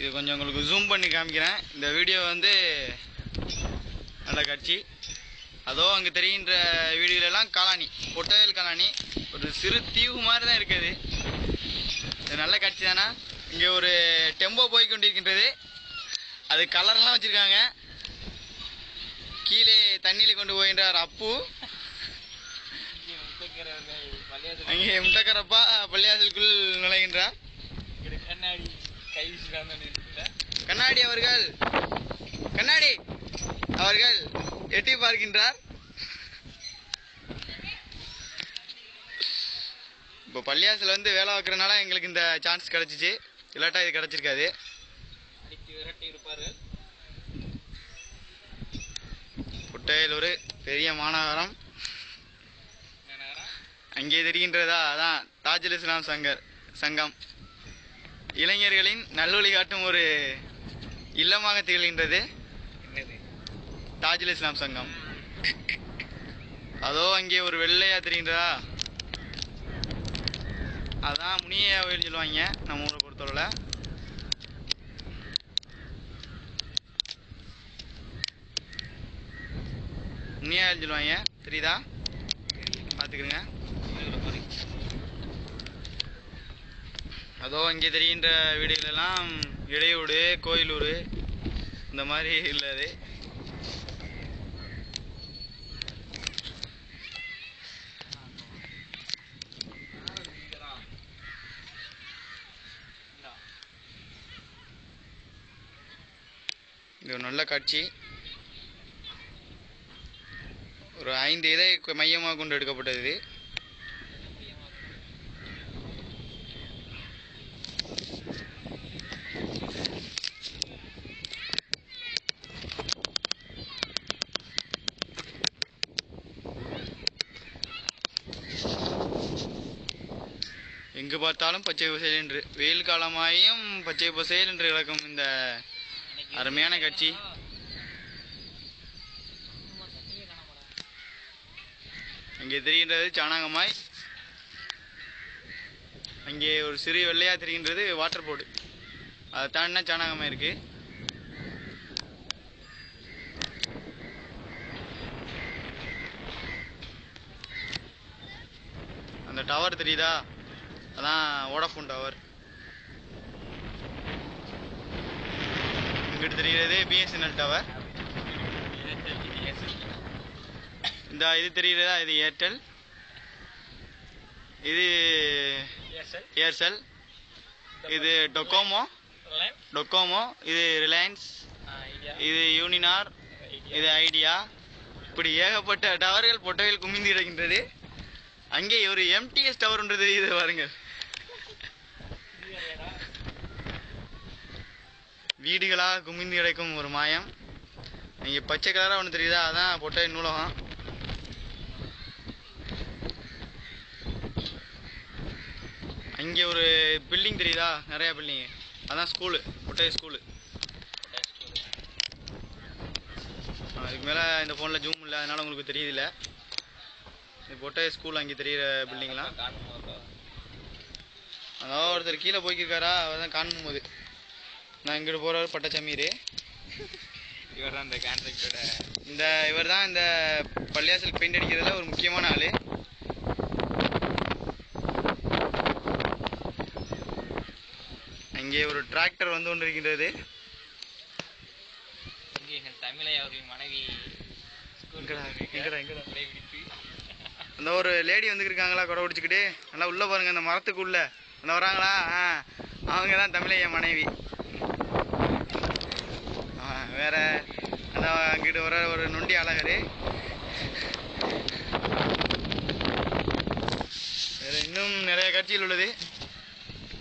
இது கொஞ்சம் உங்களுக்கு ஜூம் பண்ணி காமிக்கிறேன். இந்த வீடியோ வந்து நல்ல காட்சி. அதோ அங்கே தெரிகின்ற வீடுகளெல்லாம் காலனி, பொட்டவேல் காலனி. ஒரு சிறு தீவு மாதிரி தான் இருக்குது. இது நல்ல காட்சி தானே. இங்கே ஒரு டெம்போ போய் கொண்டிருக்கின்றது. அது கலர்லாம் வச்சுருக்காங்க. கீழே தண்ணியில் கொண்டு போகின்றார் அப்பு. அங்கே முட்டக்கரப்பா பள்ளியாசலுக்குள் நுழைகின்றார். கண்ணாடி அவர்கள் எட்டி பார்க்கின்றார். இப்போ பள்ளியாசல் வந்து வேலை வைக்கிறனால எங்களுக்கு இந்த சான்ஸ் கிடைச்சிச்சு. இல்லாட்டா இது கிடைச்சிருக்காது. பொட்டவேல் ஒரு பெரிய மாநகரம். அங்கே தெரிகின்றதா, அதான் தாஜுல் இஸ்லாம் சங்கம். இளைஞர்களின் நல்வழி காட்டும் ஒரு இல்லமாக திகழ்கின்றது தாஜுல் இஸ்லாம் சங்கம். அதோ அங்கே ஒரு வெள்ளையா தெரிகின்றதா, அதான் முனியா கோயில் சொல்லுவாங்க நம்ம ஊரை பொறுத்தவரை. முனியா கோயில் சொல்லுவாங்க, தெரியுதா? பார்த்துக்கிறங்க. அதோ இங்கே தெரிகின்ற வீடுகளெல்லாம் இடையூடு, கோயிலூர் இந்த மாதிரி உள்ளது. இது ஒரு நல்ல காட்சி. ஒரு 5 இதை மையமாக கொண்டு எடுக்கப்பட்டது. எங்கு பார்த்தாலும் பச்சை பசேல் என்று, வெயில் காலமாயும் பச்சை பசேல் என்று கிடக்கும் இந்த அருமையான காட்சி. அங்கே தெரிகின்றது சாணகமாய். அங்கே ஒரு சிறு வெள்ளையா தெரிகின்றது வாட்டர் போர்டு. அதை தாண்டினா சாணகமாய் இருக்கு. அந்த டவர் தெரியுதா, அதான் வோடாஃபோன் டவர். இங்கிட்டு தெரிகிறது பிஎஸ்என்எல் டவர். இந்த இது தெரிகிறதா, இது ஏர்டெல், இது ஏர்செல், இது டொக்கோமோ, இது ரிலையன்ஸ், இது யூனினார், இது ஐடியா. இப்படி ஏகப்பட்ட டவர்கள் பொட்டவேல் குமிந்து கிடக்கின்றது. அங்கே ஒரு எம்டிஎஸ் டவர் ஒன்று தெரியுது பாருங்கள். வீடுகளாக குமிந்து கிடக்கும் ஒரு மாயம். இங்கே பச்சை கலராக ஒன்று தெரியுதா, அதான் பொட்டவேல் நூலகம். அங்கே ஒரு பில்டிங் தெரியுதா, நிறையா பில்டிங்கு, அதான் ஸ்கூலு, பொட்டவேல் ஸ்கூலு. அதுக்கு மேலே இந்த ஃபோனில் ஜூம் இல்லை, அதனால் உங்களுக்கு தெரியுதில்ல. இது பொட்டவேல் ஸ்கூல். அங்கே தெரிகிற பில்டிங்லாம். அதாவது ஒருத்தர் கீழே போய்க்கிருக்காரா, அவர் தான் காணும் போது. நான் இங்கிட்டு போகிறவர் பட்டச்சமீர். இவர் தான் இந்த கான்ட்ராக்டோட இவர் தான் இந்த பள்ளியாசலுக்கு பெயிண்ட் அடிக்கிறதுல ஒரு முக்கியமான ஆள். அங்கே ஒரு டிராக்டர் வந்து கொண்டிருக்கின்றது. தமிழை அவர்களின் மனைவி அந்த ஒரு லேடி வந்துருக்காங்களா கொடை பிடிச்சிக்கிட்டு. நல்லா உள்ளே பாருங்க, அந்த மரத்துக்குள்ள அந்த வராங்களா, அவங்க தான் தமிழைய மனைவி. வேற அந்த அங்கிட்டு வர ஒரு நொண்டி அழகரு. வேற இன்னும் நிறைய காட்சிகள் உள்ளது.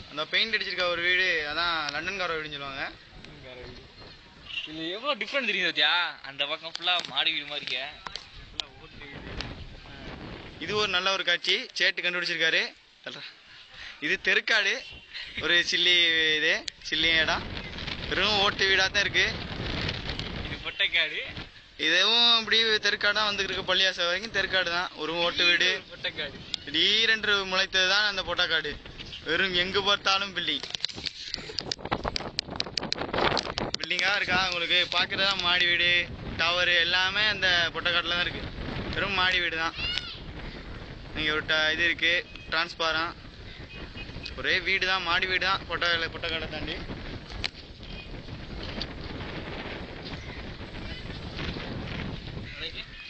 அந்த பெயிண்ட் அடிச்சிருக்க ஒரு வீடு, அதான் லண்டன்கார வீடுன்னு சொல்லுவாங்க. இது எவ்வளோ டிஃப்ரெண்ட் தெரியுது. அந்த பக்கம் ஃபுல்லாக மாடி வீடு மாதிரி இருக்க. இது ஒரு நல்ல ஒரு காட்சி. சேட்டு கண்டுபிடிச்சிருக்காரு. இது தெருக்காடு, ஒரு சில்லி இடம். வெறும் ஓட்டு வீடாக தான் இருக்கு. இது பொட்டைக்காடு. இதுவும் இப்படி தெருக்காடாக வந்துருக்கு. பள்ளியாசம் வரைக்கும் தெருக்காடு தான், ஒரு ஓட்டு வீடு. பொட்டைக்காடு திடீரென்று முளைத்தது தான் அந்த பொட்டக்காடு. வெறும் எங்கு பார்த்தாலும் பில்டிங். செட்டிங்காக இருக்கா உங்களுக்கு பார்க்குறதா மாடி வீடு டவரு எல்லாமே அந்த பொட்டக்காட்டில் தான் இருக்குது. வெறும் மாடி வீடு தான். நீங்கள் ஒரு இது இருக்குது டிரான்ஸ்பாரம், ஒரே வீடு தான், மாடி வீடு தான் பொட்டக்காட்டை தாண்டி.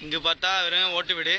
இங்கே பார்த்தா வெறும் ஓட்டு வீடு.